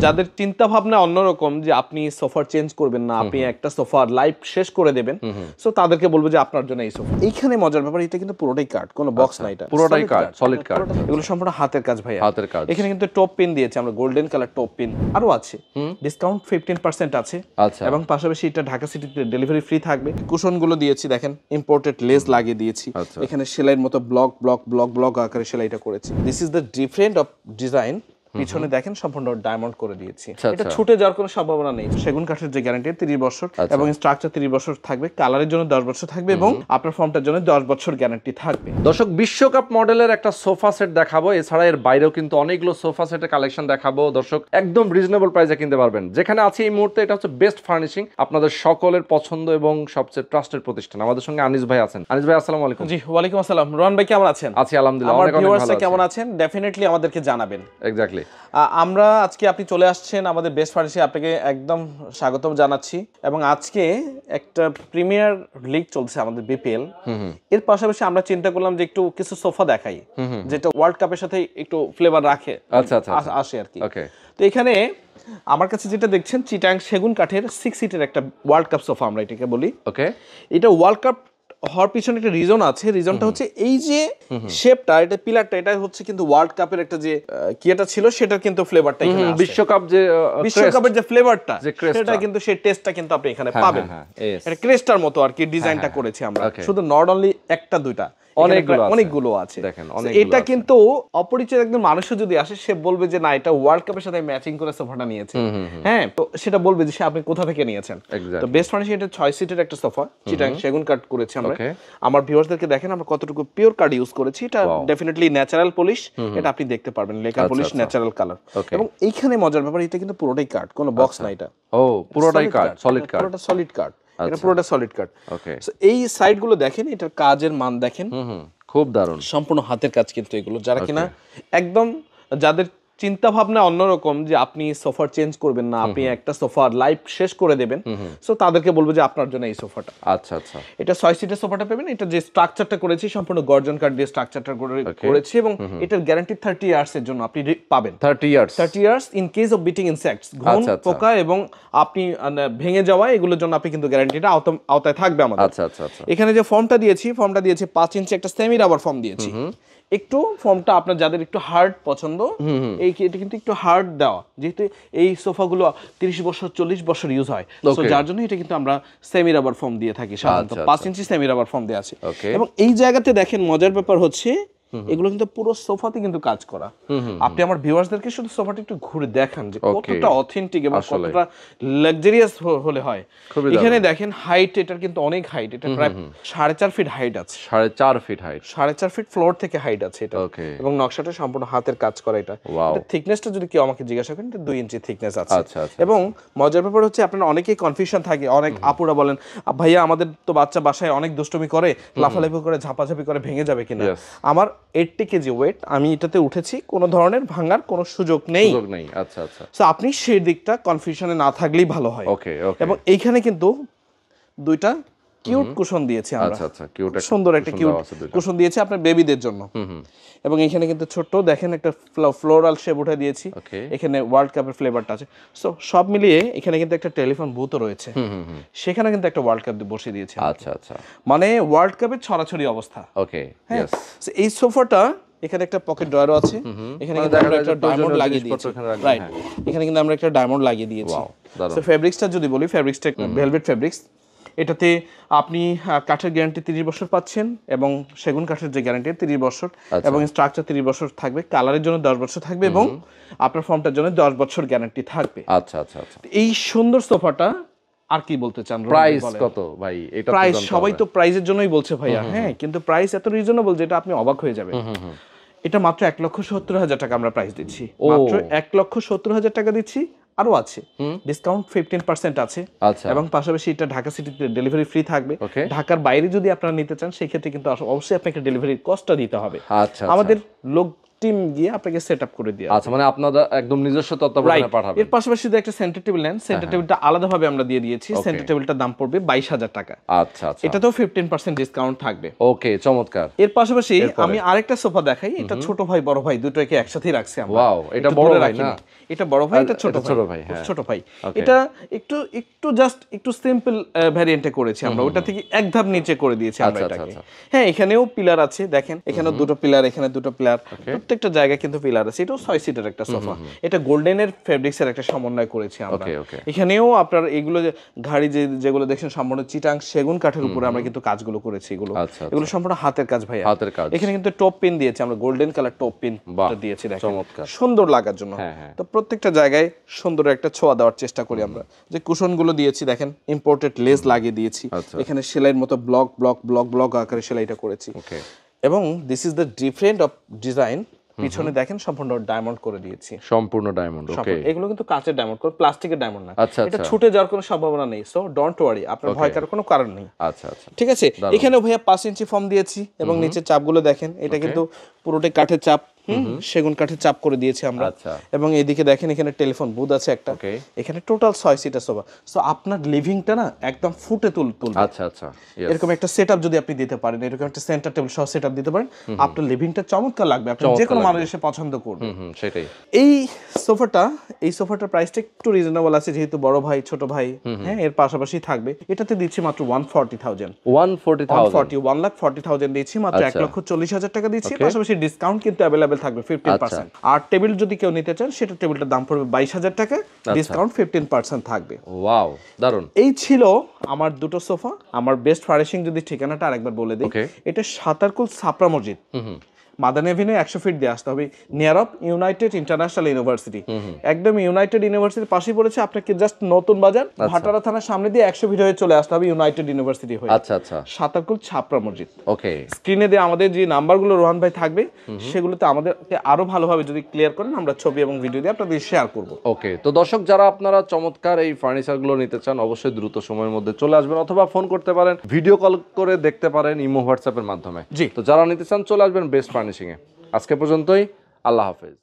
যাদের চিন্তা ভাবনা অন্যরকম যে আপনি সোফা চেঞ্জ করবেন না, আপনি একটা সোফার লাইফ শেষ করে দেবেন, সো তাদেরকে বলবো যে আপনার জন্য এই সোফা। এইখানে মজার ব্যাপার, এটা কিন্তু পুরোটাই কাঠ, কোনো বক্স না, এটা পুরোটাই কাঠ, সলিড কাঠ। এগুলো সম্পূর্ণ হাতের কাজ ভাইয়া, হাতের কাজ। এখানে কিন্তু টপ পিন দিয়েছে আমরা, গোল্ডেন কালার টপ পিন আরো আছে, ডিসকাউন্ট 15% আছে। আচ্ছা। এবং পাশাপাশি এটা ঢাকা সিটিতে ডেলিভারি ফ্রি থাকবে। কুশন গুলো দিয়েছি দেখেন, ইম্পোর্টেড লেস লাগিয়ে দিয়েছি। এখানে সেলাইয়ের মতো ব্লক ব্লক ব্লক ব্লক আকারে সেলাইটা করেছি। This is the different of design. পিছনে দেখেন সম্পূর্ণ ডায়মন্ড করে দিয়েছি, এটা ছুটে যাওয়ার কোনো সম্ভাবনা নেই। সেগুন কাঠের যে গ্যারান্টি 30 বছর এবং স্ট্রাকচার 30 বছর থাকবে, কালারের জন্য 10 বছর থাকবে এবং আপনার ফর্মটার জন্য 10 বছর গ্যারান্টি থাকবে। দর্শক, বিশ্বকাপ মডেলের একটা সোফা সেট দেখাবো, এছাড়া এর বাইরেও কিন্তু অনেকগুলো সোফা সেটের কালেকশন দেখাবো। দর্শক, একদম রিজনেবল প্রাইসে কিনতে পারবেন। যেখানে আছে এই মুহূর্তে, এটা হচ্ছে বেস্ট ফার্নিশিং, আপনাদের সকলের পছন্দ এবং সবচেয়ে ট্রাস্টেড প্রতিষ্ঠান। আমাদের সঙ্গে আনিস ভাই আছেন। আনিস ভাই, আসসালামু আলাইকুম। জি, ওয়ালাইকুম আসসালাম। রোহান ভাই কেমন আছেন? আছি আলহামদুলিল্লাহ, আমার অনেক অনেক ভালো আছি। কেমন আছেন ডেফিনেটলি আমাদেরকে জানাবেন। এক্স্যাক্টলি। আমরা আজকে আপনি চলে আসছেন আমাদের বেস্ট ফার্নিশিং, আপনাকে একদম স্বাগতম জানাচ্ছি। এবং আজকে একটা প্রিমিয়ার লিগ চলছে আমাদের বিপিএল, এর পাশাপাশি আমরা চিন্তা করলাম যে একটু কিছু সোফা দেখাই যেটা ওয়ার্ল্ড কাপের সাথে একটু ফ্লেভার রাখে, আচ্ছা আচ্ছা আসে আর কি। ওকে। তো এখানে আমার কাছে যেটা দেখছেন চিটাং সেগুন কাঠের 6 সিটের একটা ওয়ার্ল্ড কাপ সোফা আমরা এটাকে বলি। ওকে। এটা ওয়ার্ল্ড কাপ হওয়ার পিছনে একটা রিজন আছে। রিজনটা হচ্ছে এই যে শেপটা, এটা পিলারটা, এটা হচ্ছে কিন্তু ওয়ার্ল্ড কাপের একটা যে কি এটা ছিল সেটার কিন্তু ফ্লেভারটা এখানে আছে। বিশ্বকাপের যে ফ্লেভারটা, সেটা কিন্তু সেই টেস্টটা কিন্তু আপনি এখানে পাবেন। এটা ক্রেস্টার মতো আর কি ডিজাইনটা করেছি আমরা, শুধু নট অনলি একটা দুইটা, অনেকগুলো আছে। এটা কিন্তু অপরিচিত একজন মানুষও যদি আসে, সে বলবে যে না, এটা ওয়ার্ল্ড কাপের সাথে ম্যাচিং করে সোফাটা নিয়েছে। হ্যাঁ, তো সেটা বলবে যে সে আপনি কোথা থেকে নিয়েছেন। তো বেস্ট ফার্নিশিং, এটা 6 সিটের একটা সোফা, চিটাং সেগুন কাঠ করেছি আমরা। আমার ভিউয়ার্সদেরকে দেখেন আমরা কতটুকু পিওর কাঠ ইউজ করেছি। এটা ডেফিনেটলি ন্যাচারাল পলিশ, এটা আপনি দেখতে পারবেন, লেখা পলিশ, ন্যাচারাল কালার। এবং এইখানে মজার ব্যাপার, এটা কিন্তু পুরোটাই কাঠ, কোনো বক্স না, এটা পুরোটাই কাঠ, সলিড কাঠ, পুরোটা সলিড কাঠ, এটা পুরোটা সলিড কাঠ। ওকে, এই সাইড গুলো দেখেন, এটার কাজের মান দেখেন, খুব দারুণ, সম্পূর্ণ হাতের কাজ কিন্তু এগুলো। যারা কিনা একদম, যাদের চিন্তা ভাবনা অন্যরকম যে আপনি সোফা চেঞ্জ করবেন না, আপনি একটা সোফার লাইফ শেষ করে দেবেন, সো তাদেরকে বলবো যে আপনার জন্য এই সোফাটা। আচ্ছা আচ্ছা। এটা 6 সিটের সোফাটা পাবেন। এটা যে স্ট্রাকচারটা করেছি সম্পূর্ণ গর্জন কাঠ দিয়ে স্ট্রাকচারটা করেছি এবং এটার গ্যারান্টি 30 ইয়ার্স এর জন্য আপনি পাবেন। 30 years in case of beating insects, ঘুণ, পোকা এবং আপনি ভেঙে যাওয়া, এগুলোর জন্য আপনি কিন্তু গ্যারান্টিটা আওতায় থাকবে আমাদের। আচ্ছা আচ্ছা আচ্ছা। এখানে যে ফর্মটা দিয়েছি 5 ইঞ্চি একটা সেমি রাবার ফর্ম দিয়েছি। একটু ফর্মটা আপনার যাদের একটু হার্ড পছন্দ, এটা কিন্তু একটু হার্ড দেওয়া, যেহেতু এই সোফাগুলো 30 বছর 40 বছর ইউজ হয়, তো যার জন্য এটা কিন্তু আমরা সেমি রাবার ফর্ম দিয়ে থাকি সাধারণত। 5 ইঞ্চি সেমি রাবার ফর্ম দেওয়া আছে। এবং এই জায়গাতে দেখেন মজার ব্যাপার হচ্ছে, এগুলো কিন্তু পুরো সোফাতে কিন্তু কাজ করা। আপনি আমার ভিউয়ার্সদেরকে শুধু সোফাটা একটু ঘুরে দেখান যে কতটা অথেন্টিক এবং কতটা লাক্সারিয়াস হলে হয়। এখানে দেখেন হাইট, এটার কিন্তু অনেক হাইট, এটা প্রায় 4.5 ফিট হাইট আছে। 4.5 ফিট হাইট, 4.5 ফিট ফ্লোর থেকে হাইট আছে এটা। এবং নকশাটা সম্পূর্ণ হাতের কাজ করা। এটা থিকনেসটা যদি কেউ আমাকে জিজ্ঞাসা করেন, এটা 2 ইঞ্চি থিকনেস আছে। এবং মজার ব্যাপার হচ্ছে, আপনারা অনেকেই কনফিউশন থাকে, অনেক আপুরা বলেন ভাইয়া আমাদের তো বাচ্চা বাসায় অনেক দুষ্টুমি করে, লাফালাফি করে, ঝাপাঝাপি করে, ভেঙে যাবে কিনা। আমার 80 কেজি ওয়েট, আমি এটাতে উঠেছি, কোনো ধরনের ভাঙার কোনো সুযোগ নেই। আচ্ছা আচ্ছা। সো আপনি সেই দিকটা কনফিউশনে না থাকলেই ভালো হয়। এবং এইখানে কিন্তু দুইটা কিউট কুশন দিয়েছি আমরা। আচ্ছা আচ্ছা, কিউট, সুন্দর একটা কিউট কুশন দিয়েছি আপনার বেবিদের জন্য। এবং এখানে কিন্তু ছোট্ট দেখেন একটা ফ্লোরাল শেপ উঠে দিয়েছি। এখানে ওয়ার্ল্ড কাপের ফ্লেভারটা আছে। সো সব মিলিয়ে এখানে কিন্তু একটা টেলিফোন বুথও রয়েছে, সেখানে কিন্তু একটা ওয়ার্ল্ড কাপ বসিয়ে দিয়েছে। আচ্ছা আচ্ছা, মানে ওয়ার্ল্ড কাপের ছড়াছড়ি অবস্থা। ওকে, হ্যাঁ। এই সোফাটা, এখানে একটা পকেট ড্রয়ারও আছে, এখানে কিন্তু আমরা একটা ডায়মন্ড লাগিয়ে দিয়েছি। রাইট, এখানে কিন্তু আমরা একটা ডায়মন্ড লাগিয়ে দিয়েছি। সো ফেব্রিক্সটা যদি বলি, ফেব্রিক্সটা ভেলভেট ফেব্রিক্স। এটাতে আপনি কাঠের গ্যারান্টি 30 বছর পাচ্ছেন এবং সেগুন কাঠের যে গ্যারান্টি 30 বছর এবং স্ট্রাকচার 30 বছর থাকবে, কালারের জন্য 10 বছর থাকবে এবং আপনার ফর্মটার জন্য 10 বছর গ্যারান্টি থাকবে। আচ্ছা আচ্ছা আচ্ছা। এই সুন্দর সোফাটা আর কি বলতে চান? প্রাইস কত ভাই? এটা প্রাইস সবাই তো প্রাইসের জন্যই বলছে ভাইয়া। হ্যাঁ, কিন্তু প্রাইস এত রিজনেবল যেটা আপনি অবাক হয়ে যাবেন। এটা মাত্র 1,70,000 টাকা আমরা প্রাইস দিচ্ছি, মাত্র 1,70,000 টাকা দিচ্ছি। আরো আছে, ডিসকাউন্ট 15% আছে। এবং পাশাপাশি এটা ঢাকা সিটিতে ডেলিভারি ফ্রি থাকবে। ঢাকার বাইরে যদি আপনারা নিতে চান, সেই ক্ষেত্রে কিন্তু অবশ্যই আপনাকে ডেলিভারি কস্টটা দিতে হবে। আমাদের লোক টিম গিয়ে আপনাকে সেটআপ করে দিয়ে আচ্ছা, মানে আপনাদের একদম নিজস্ব তত্ত্বাবধানে পাঠাবেন। এর পাশাপাশি যদি একটা সেন্টার টেবিল নেন, সেন্টার টেবিলটা আলাদাভাবে আমরা দিয়ে দিয়েছি। সেন্টার টেবিলটার দাম পড়বে 22,000 টাকা। আচ্ছা আচ্ছা, এটাতেও 15% ডিসকাউন্ট থাকবে। ওকে, চমৎকার। এর পাশাপাশি আমি আরেকটা সোফা দেখাই। এটা ছোট ভাই বড় ভাই দুটোকে একসাথেই রাখছি আমরা। ওয়াও, এটা বড় ভাই না? এটা বড় ভাই, এটা ছোট ভাই। ছোট ভাই এটা একটু জাস্ট একটু সিম্পল ভ্যারিয়েন্টে করেছি আমরা, ওটা থেকে এক ধাপ নিচে করে দিয়েছি আমরা এটাকে। হ্যাঁ, এখানেও পিলার আছে, দেখেন এখানে দুটো পিলার, এখানে দুটো পিলার, প্রত্যেকটা জায়গায় কিন্তু পিলার আছে। এটাও 6 সিটের একটা সোফা। এটা গোল্ডেনের ফেব্রিক্স এর একটা সমন্বয় করেছি আমরা। এখানেও আপনার এগুলো ঘাড়ি যেগুলো দেখছেন সম্পূর্ণ চিটাং সেগুন কাঠের উপরে আমরা কিন্তু কাজগুলো করেছি। এগুলো সম্পূর্ণ হাতের কাজ ভাইয়া, হাতের কাজ। এখানে কিন্তু টপ পিন দিয়েছি আমরা, গোল্ডেন কালার টপ পিন দিয়েছি, দেখেন সুন্দর লাগার জন্য। তো প্রত্যেকটা জায়গায় সুন্দর একটা ছোঁয়া দেওয়ার চেষ্টা করি আমরা। যে কুশনগুলো দিয়েছি দেখেন ইম্পোর্টেড লেস লাগিয়ে দিয়েছি, এখানে সেলাইয়ের মতো ব্লক ব্লক ব্লক ব্লক আকারে সেলাইটা করেছি। এবং this is the different of design. পিছনে দেখেন সম্পূর্ণ ডায়মন্ড করে দিয়েছি, সম্পূর্ণ ডায়মন্ড। ওকে, এগুলো কিন্তু কাঁচের ডায়মন্ড করে, প্লাস্টিকের ডায়মন্ড না। এটা ছুটে যাওয়ার কোনো সম্ভাবনা নেই, সো ডোন্ট ওয়ারি, আপনার ভয় করার কোনো কারণ নেই। আচ্ছা আচ্ছা, ঠিক আছে। এখানেও ভাইয়া 5 ইঞ্চি ফর্ম দিয়েছি এবং নিচে চাপগুলো দেখেন, এটা কিন্তু পুরোটাই কাঠের চাপ, সেগুন কাঠের চাপ করে দিয়েছি আমরা। এবং এইদিকে দেখেন এখানে টেলিফোন বুথ আছে একটা। এখানে টোটাল 6 সিটার সোফা। সো আপনার লিভিংটা না একদম ফুটে তুলবে। আচ্ছা আচ্ছা, এরকম একটা সেটআপ যদি আপনি দিতে পারেন, এরকম একটা সেন্টার টেবিল সহ সেটআপ দিতে পারেন, আপনার লিভিংটা চমৎকার লাগবে, আপনি যে কোনো মানুষ এসে পছন্দ করবে। সেটাই। এই সোফাটার প্রাইসটা একটু রিজনেবল আছে, যেহেতু বড় ভাই ছোট ভাই, হ্যাঁ, এর পাশাপাশি থাকবে। এটাতে দিচ্ছি মাত্র 140,000 1,40,000 দিচ্ছি মাত্র, 1,40,000 টাকা দিচ্ছি। পাশাপাশি ডিসকাউন্ট কিন্তু অ্যাভেলেবল থাকবে 15%। আর টেবিল যদি কেউ নিতে চান, সেটা টেবিলটার দাম পড়বে 22,000 টাকা, ডিসকাউন্ট 15% থাকবে। ওয়াও, দারুন। এই ছিল আমার দুটো সোফা। আমার বেস্ট ফার্নিশিং যদি ঠিকানাটা আরেকবার বলে দিই, এটা সাতারকুল ছাপড়া মসজিদ, মাদান এভিনিউ 100 ফিট দিয়ে আসতে হবে, near of United international university. একদম ইউনাইটেড ইউনিভার্সিটির পাশেই পড়েছে। আপনাকে জাস্ট নতুন বাজার ভাটারা থানার সামনে দিয়ে 100 ফিট হয়ে চলে আসতে হবে ইউনাইটেড ইউনিভার্সিটি হয়ে। আচ্ছা আচ্ছা, সাতারকুল ছাপড়া মসজিদ। ওকে, স্ক্রিনে দিয়ে আমাদের যে নাম্বারগুলো রোহান ভাই থাকবে, সেগুলোতে আমাদেরকে আরো ভালোভাবে যদি ক্লিয়ার করেন, আমরা ছবি এবং ভিডিও দিয়ে আপনাদের শেয়ার করব। ওকে, তো দর্শক যারা আপনারা চমৎকার এই ফার্নিচারগুলো নিতে চান, অবশ্যই দ্রুত সময়ের মধ্যে চলে আসবেন, অথবা ফোন করতে পারেন, ভিডিও কল করে দেখতে পারেন ইমো হোয়াটসঅ্যাপের মাধ্যমে। তো যারা নিতে চান চলে আসবেন বেস্ট ফার্নিশিং এ। আজকে পর্যন্তই, আল্লাহ হাফেজ।